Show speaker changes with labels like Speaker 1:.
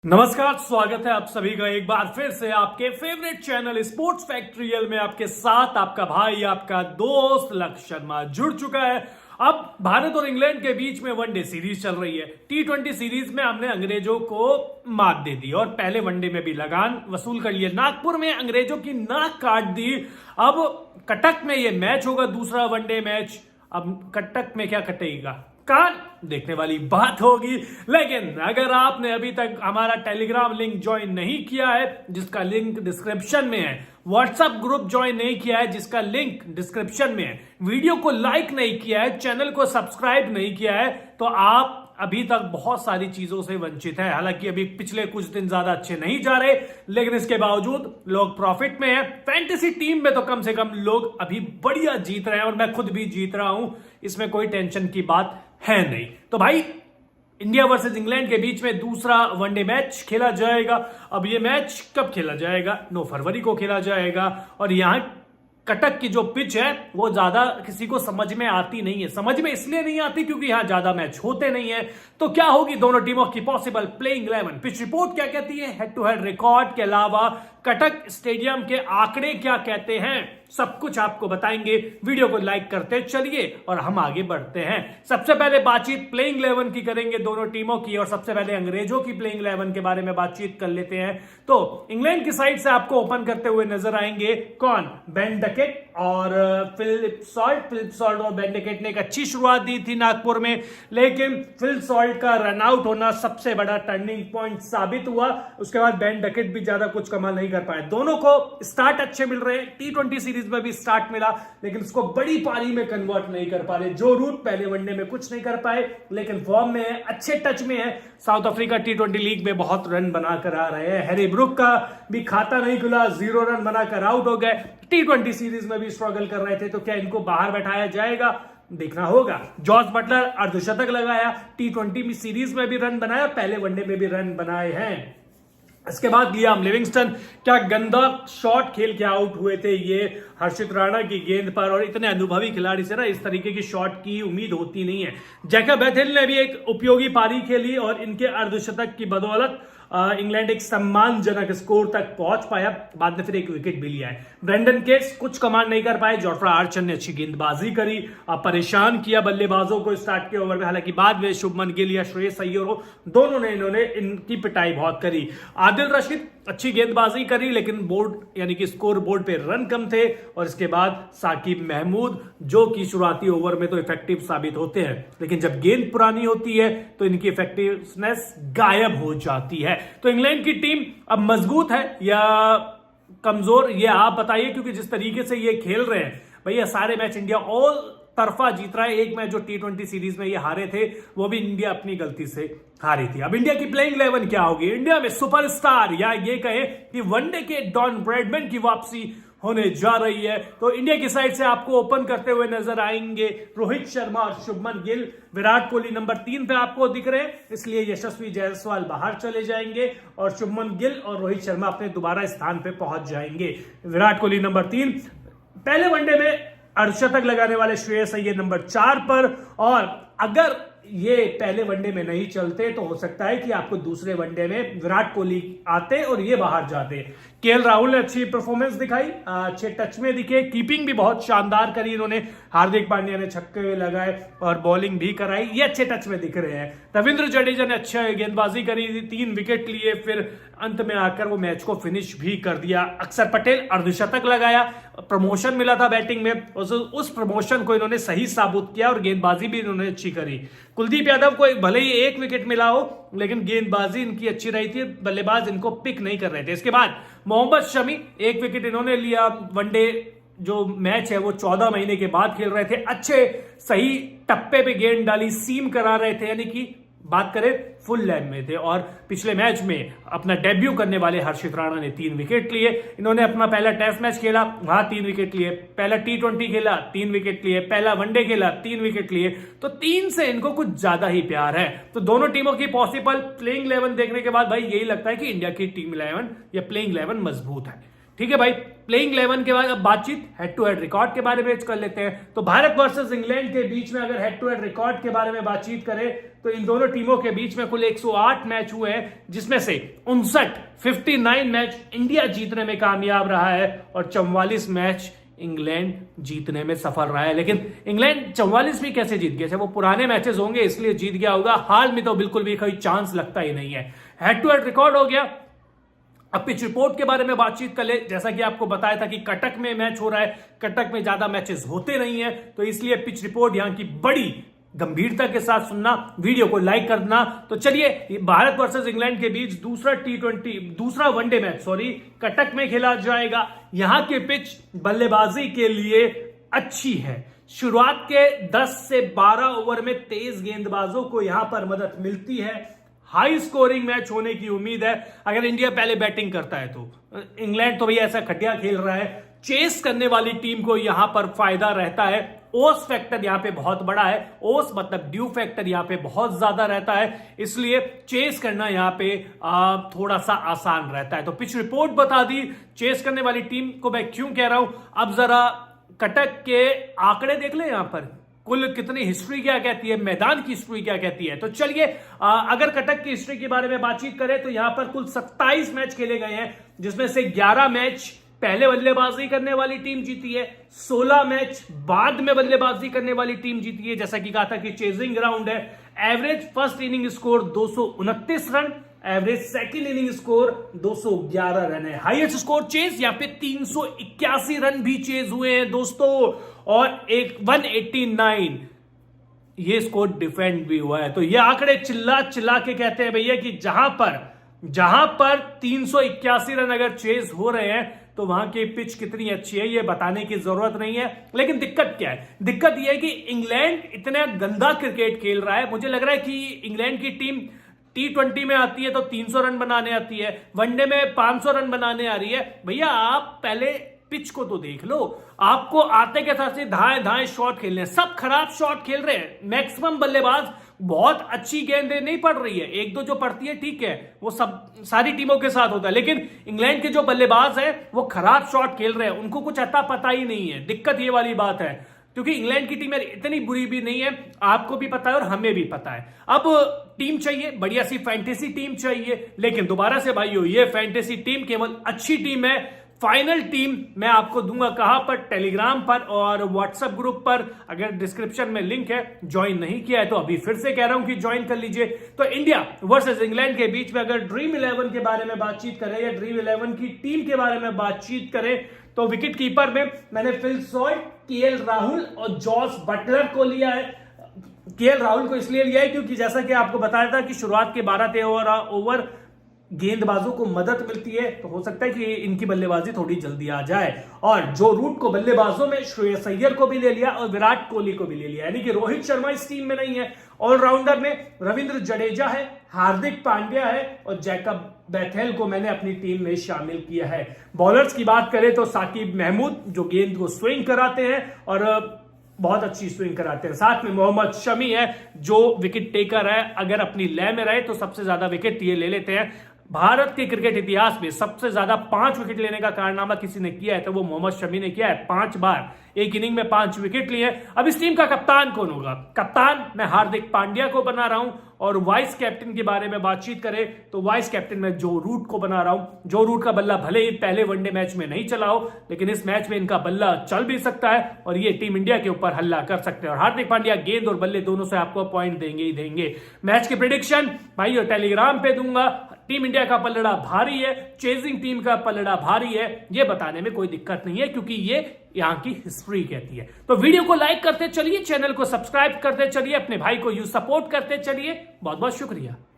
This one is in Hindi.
Speaker 1: नमस्कार, स्वागत है आप सभी का एक बार फिर से आपके फेवरेट चैनल स्पोर्ट्स फैक्ट्रियल में। आपके साथ आपका भाई, आपका दोस्त लक्ष्य शर्मा जुड़ चुका है। अब भारत और इंग्लैंड के बीच में वनडे सीरीज चल रही है। T20 सीरीज में हमने अंग्रेजों को मात दे दी और पहले वनडे में भी लगान वसूल कर लिया। नागपुर में अंग्रेजों की नाक काट दी। अब कटक में ये मैच होगा, दूसरा वनडे मैच। अब कटक में क्या कटेगा, कान देखने वाली बात होगी। लेकिन अगर आपने अभी तक हमारा टेलीग्राम लिंक ज्वाइन नहीं किया है, जिसका लिंक डिस्क्रिप्शन में है, व्हाट्सएप ग्रुप ज्वाइन नहीं किया है, जिसका लिंक डिस्क्रिप्शन में है, वीडियो को लाइक नहीं किया है, चैनल को सब्सक्राइब नहीं किया है, तो आप अभी तक बहुत सारी चीजों से वंचित है। हालांकि अभी पिछले कुछ दिन ज्यादा अच्छे नहीं जा रहे, लेकिन इसके बावजूद लोग प्रॉफिट में है। फैंटेसी टीम में तो कम से कम लोग अभी बढ़िया जीत रहे हैं और मैं खुद भी जीत रहा हूं, इसमें कोई टेंशन की बात है नहीं। तो भाई, इंडिया वर्सेस इंग्लैंड के बीच में दूसरा वनडे मैच खेला जाएगा। अब ये मैच कब खेला जाएगा? 9 फरवरी को खेला जाएगा। और यहां कटक की जो पिच है वो ज्यादा किसी को समझ में आती नहीं है। समझ में इसलिए नहीं आती क्योंकि यहां ज्यादा मैच होते नहीं है। तो क्या होगी दोनों टीमों की पॉसिबल प्लेइंग 11? पिच रिपोर्ट क्या कहती है? हेड टू हेड रिकॉर्ड के अलावा कटक स्टेडियम के आंकड़े क्या कहते हैं, सब कुछ आपको बताएंगे। वीडियो को लाइक करते चलिए और हम आगे बढ़ते हैं। सबसे पहले बातचीत प्लेइंग 11 की करेंगे दोनों टीमों की, और सबसे पहले अंग्रेजों की प्लेइंग 11 के बारे में बातचीत कर लेते हैं। तो इंग्लैंड की साइड से आपको ओपन करते हुए नजर आएंगे कौन? बेन डकेट और फिलिप सॉल्ट और बेन डकेट ने एक अच्छी शुरुआत दी थी नागपुर में, लेकिन फिल सॉल्ट का रन आउट होना सबसे बड़ा टर्निंग पॉइंट साबित हुआ। उसके बाद बेन डकेट भी ज्यादा कुछ कमाल नहीं कर पाए। दोनों को स्टार्ट अच्छे मिल रहे हैं, T20 सीरीज में भी स्टार्ट मिला, लेकिन उसको बड़ी पारी में कन्वर्ट नहीं कर पा रहे। जो रूट पहले वनडे में कुछ नहीं कर पाए, लेकिन फॉर्म में है, अच्छे टच में है। साउथ अफ्रीका T20 लीग में बहुत रन बनाकर आ रहे हैं। हैरी ब्रुक का भी खाता नहीं खुला, 0 रन बनाकर आउट हो गए। T20 सीरीज में भी स्ट्रगल कर रहे थे, तो क्या इनको बाहर बैठाया जाएगा? देखना होगा। जॉर्ज बटलर अर्धशतक लगाया, T20 सीरीज में भी रन बनाया, पहले वनडे में भी रन बनाए हैं। इसके बाद लियाम लिविंगस्टन, क्या गंदा शॉट खेल के आउट हुए थे ये हर्षित राणा की गेंद पर, और इतने अनुभवी खिलाड़ी से ना इस तरीके की शॉट की उम्मीद होती नहीं है। जैकब बेथेल ने भी एक उपयोगी पारी खेली और इनके अर्धशतक की बदौलत इंग्लैंड एक सम्मानजनक स्कोर तक पहुंच पाया। बाद में फिर एक विकेट भी लिया है। ब्रेंडन केस कुछ कमांड नहीं कर पाए। जोफ्रा आर्चर ने अच्छी गेंदबाजी करी, परेशान किया बल्लेबाजों को स्टार्ट के ओवर में। हालांकि बाद में शुभमन गिल या श्रेयस अय्यर हो, दोनों ने इन्होंने इनकी पिटाई बहुत करी। आदिल रशीद अच्छी गेंदबाजी करी, लेकिन बोर्ड यानी कि स्कोर बोर्ड पे रन कम थे। और इसके बाद साकिब महमूद, जो कि शुरुआती ओवर में तो इफेक्टिव साबित होते हैं, लेकिन जब गेंद पुरानी होती है तो इनकी इफेक्टिवनेस गायब हो जाती है। तो इंग्लैंड की टीम अब मजबूत है या कमजोर, ये आप बताइए, क्योंकि जिस तरीके से ये खेल रहे हैं भैया, सारे मैच इंडिया ऑल तरफा जीत रहा है। एक मैच जो T20 सीरीज में ये हारे थे, वो भी इंडिया अपनी गलती से हारी थी। अब इंडिया की प्लेइंग 11 क्या होगी? इंडिया में सुपरस्टार, या ये कहे कि वनडे के डॉन ब्रैडमैन की वापसी होने जा रही है। तो इंडिया की साइड से आपको ओपन करते हुए नजर आएंगे रोहित शर्मा और शुभमन गिल। विराट कोहली नंबर 3 पे आपको दिख रहे हैं, इसलिए यशस्वी जायसवाल बाहर चले जाएंगे और शुभमन गिल और रोहित शर्मा अपने दोबारा स्थान पे पहुंच जाएंगे। विराट कोहली नंबर 3, पहले वनडे में अर्धशतक लगाने वाले श्रेयस अय्यर नंबर 4 पर। और अगर ये पहले वनडे में नहीं चलते तो हो सकता है कि आपको दूसरे वनडे में विराट कोहली आते और ये बाहर जाते। केएल राहुल ने अच्छी परफॉर्मेंस दिखाई, अच्छे टच में दिखे, कीपिंग भी बहुत शानदार करी इन्होंने। हार्दिक पांड्या ने छक्के लगाए और बॉलिंग भी कराई, ये अच्छे टच में दिख रहे हैं। रविंद्र जडेजा ने अच्छा गेंदबाजी करी, 3 विकेट लिए, फिर अंत में आकर वो मैच को फिनिश भी कर दिया। अक्षर पटेल अर्धशतक लगाया, प्रमोशन मिला था बैटिंग में, उस प्रमोशन को इन्होंने सही साबित किया और गेंदबाजी भी इन्होंने अच्छी करी। कुलदीप यादव को भले ही 1 विकेट मिला हो, लेकिन गेंदबाजी इनकी अच्छी रही थी, बल्लेबाज इनको पिक नहीं कर रहे थे। इसके बाद मोहम्मद शमी 1 विकेट इन्होंने लिया। वनडे जो मैच है वो 14 महीने के बाद खेल रहे थे, अच्छे सही टप्पे पे गेंद डाली, सीम करा रहे थे, यानी कि बात करें फुल लैंड में थे। और पिछले मैच में अपना डेब्यू करने वाले हर्षित राणा ने 3 विकेट लिए। इन्होंने अपना पहला टेस्ट मैच खेला, वहां 3 विकेट लिए। पहला T20 खेला, 3 विकेट लिए। पहला वनडे खेला, 3 विकेट लिए। तो 3 से इनको कुछ ज्यादा ही प्यार है। तो दोनों टीमों की पॉसिबल प्लेइंग 11 देखने के बाद भाई यही लगता है कि इंडिया की टीम 11 या प्लेइंग 11 मजबूत है। ठीक है भाई, प्लेइंग 11 के बाद अब बातचीत हेड टू हेड रिकॉर्ड के बारे में कर लेते हैं। तो भारत वर्सेस इंग्लैंड के बीच में अगर हेड टू हेड रिकॉर्ड के बारे में बातचीत करें तो इन दोनों टीमों के बीच में कुल 108 मैच हुए हैं, जिसमें से 59 मैच इंडिया जीतने में कामयाब रहा है और 44 मैच इंग्लैंड जीतने में सफल रहा है। लेकिन इंग्लैंड 44 भी कैसे जीत गया? वो पुराने मैचेस होंगे इसलिए जीत गया होगा, हाल में तो बिल्कुल भी कोई चांस लगता ही नहीं है। हेड टू हेड रिकॉर्ड हो गया। अब पिच रिपोर्ट के बारे में बातचीत कर ले। जैसा कि आपको बताया था कि कटक में मैच हो रहा है, कटक में ज्यादा मैचेस होते नहीं है, तो इसलिए पिच रिपोर्ट यहां की बड़ी गंभीरता के साथ सुनना, वीडियो को लाइक करना। तो चलिए, भारत वर्सेस इंग्लैंड के बीच दूसरा वनडे मैच कटक में खेला जाएगा। यहां के पिच बल्लेबाजी के लिए अच्छी है। शुरुआत के 10 से 12 ओवर में तेज गेंदबाजों को यहां पर मदद मिलती है। हाई स्कोरिंग मैच होने की उम्मीद है अगर इंडिया पहले बैटिंग करता है तो। इंग्लैंड तो भैया ऐसा खटिया खेल रहा है, चेस करने वाली टीम को यहां पर फायदा रहता है। ओस फैक्टर यहां पे बहुत बड़ा है, ओस मतलब ड्यू फैक्टर यहां पे बहुत ज्यादा रहता है, इसलिए चेस करना यहां पे थोड़ा सा आसान रहता है। तो पिच रिपोर्ट बता दी चेस करने वाली टीम को मैं क्यों कह रहा हूं। अब जरा कटक के आंकड़े देख ले, यहां पर कुल कितनी हिस्ट्री क्या कहती है, मैदान की हिस्ट्री क्या कहती है। तो चलिए, अगर कटक की हिस्ट्री के बारे में बातचीत करें तो यहां पर कुल 27 मैच खेले गए हैं, जिसमें से 11 मैच पहले बल्लेबाजी करने वाली टीम जीती है, 16 मैच बाद में बल्लेबाजी करने वाली टीम जीती है। जैसा कि कहा था कि चेजिंग ग्राउंड है। Average first inning score 229 run, average second inning score 211 run है। हाईएस्ट स्कोर चेज यहां पे 381 रन भी चेज हुए हैं दोस्तों, और 189 ये स्कोर डिफेंड भी हुआ है। तो ये आंकड़े चिल्ला चिल्ला के कहते हैं भैया कि जहां पर 381 रन अगर चेज हो रहे हैं तो वहां की पिच कितनी अच्छी है ये बताने की जरूरत नहीं है। लेकिन दिक्कत क्या है? दिक्कत यह है कि इंग्लैंड इतना गंदा क्रिकेट खेल रहा है। मुझे लग रहा है कि इंग्लैंड की टीम T20 में आती है तो 300 रन बनाने आती है, वनडे में 500 रन बनाने आ रही है। भैया आप पहले पिच को तो देख लो। आपको आते के साथ धाए शॉट खेलने, सब खराब शॉट खेल रहे हैं। मैक्सिमम बल्लेबाज बहुत अच्छी गेंदें नहीं पड़ रही है, एक दो जो पड़ती है ठीक है, वो सब सारी टीमों के साथ होता है। लेकिन इंग्लैंड के जो बल्लेबाज हैं वो खराब शॉट खेल रहे हैं, उनको कुछ अता पता ही नहीं है। दिक्कत ये वाली बात है, क्योंकि इंग्लैंड की टीम इतनी बुरी भी नहीं है, आपको भी पता है और हमें भी पता है। अब टीम चाहिए, बढ़िया सी फैंटेसी टीम चाहिए, लेकिन दोबारा से भाइयों ये फैंटेसी टीम केवल अच्छी टीम है। फाइनल टीम मैं आपको दूंगा कहां पर? टेलीग्राम पर और व्हाट्सएप ग्रुप पर। अगर डिस्क्रिप्शन में लिंक है, ज्वाइन नहीं किया है तो अभी फिर से कह रहा हूं कि ज्वाइन कर लीजिए। तो इंडिया वर्सेस इंग्लैंड के बीच में अगर ड्रीम 11 के बारे में बातचीत करें या ड्रीम 11 की टीम के बारे में बातचीत करें तो विकेट कीपर में मैंने फिल सॉल्ट, केएल राहुल और जॉस बटलर को लिया है। केएल राहुल को इसलिए लिया है क्योंकि जैसा कि आपको बताया था कि शुरुआत के 12-13 ओवर गेंदबाजों को मदद मिलती है, तो हो सकता है कि इनकी बल्लेबाजी थोड़ी जल्दी आ जाए। और जो रूट को बल्लेबाजों में श्रेयस अय्यर को भी ले लिया और विराट कोहली को भी ले लिया, यानी कि रोहित शर्मा इस टीम में नहीं है। ऑलराउंडर में रविंद्र जडेजा है, हार्दिक पांड्या है और जैकब बैथेल को मैंने अपनी टीम में शामिल किया है। बॉलर्स की बात करें तो साकिब महमूद जो गेंद को स्विंग कराते हैं और बहुत अच्छी स्विंग कराते हैं। साथ में मोहम्मद शमी है जो विकेट टेकर है, अगर अपनी लय में रहे तो सबसे ज्यादा विकेट ये ले लेते हैं। भारत के क्रिकेट इतिहास में सबसे ज्यादा 5 विकेट लेने का कारनामा किसी ने किया है तो वो मोहम्मद शमी ने किया है। 5 बार एक इनिंग में 5 विकेट लिए। अब इस टीम का कप्तान कौन होगा? कप्तान मैं हार्दिक पांड्या को बना रहा हूं। और वाइस कैप्टन के बारे में बातचीत करें तो वाइस कैप्टन में जो रूट को बना रहा हूं। जो रूट का बल्ला भले ही पहले वनडे मैच में नहीं चला हो, लेकिन इस मैच में इनका बल्ला चल भी सकता है और ये टीम इंडिया के ऊपर हल्ला कर सकते हैं। और हार्दिक पांड्या गेंद और बल्ले दोनों से आपको पॉइंट देंगे ही देंगे। मैच की प्रेडिक्शन भाई टेलीग्राम पे दूंगा। टीम इंडिया का पलड़ा भारी है, चेजिंग टीम का पलड़ा भारी है, ये बताने में कोई दिक्कत नहीं है क्योंकि ये यहां की हिस्ट्री कहती है। तो वीडियो को लाइक करते चलिए, चैनल को सब्सक्राइब करते चलिए, अपने भाई को यू सपोर्ट करते चलिए। बहुत बहुत शुक्रिया।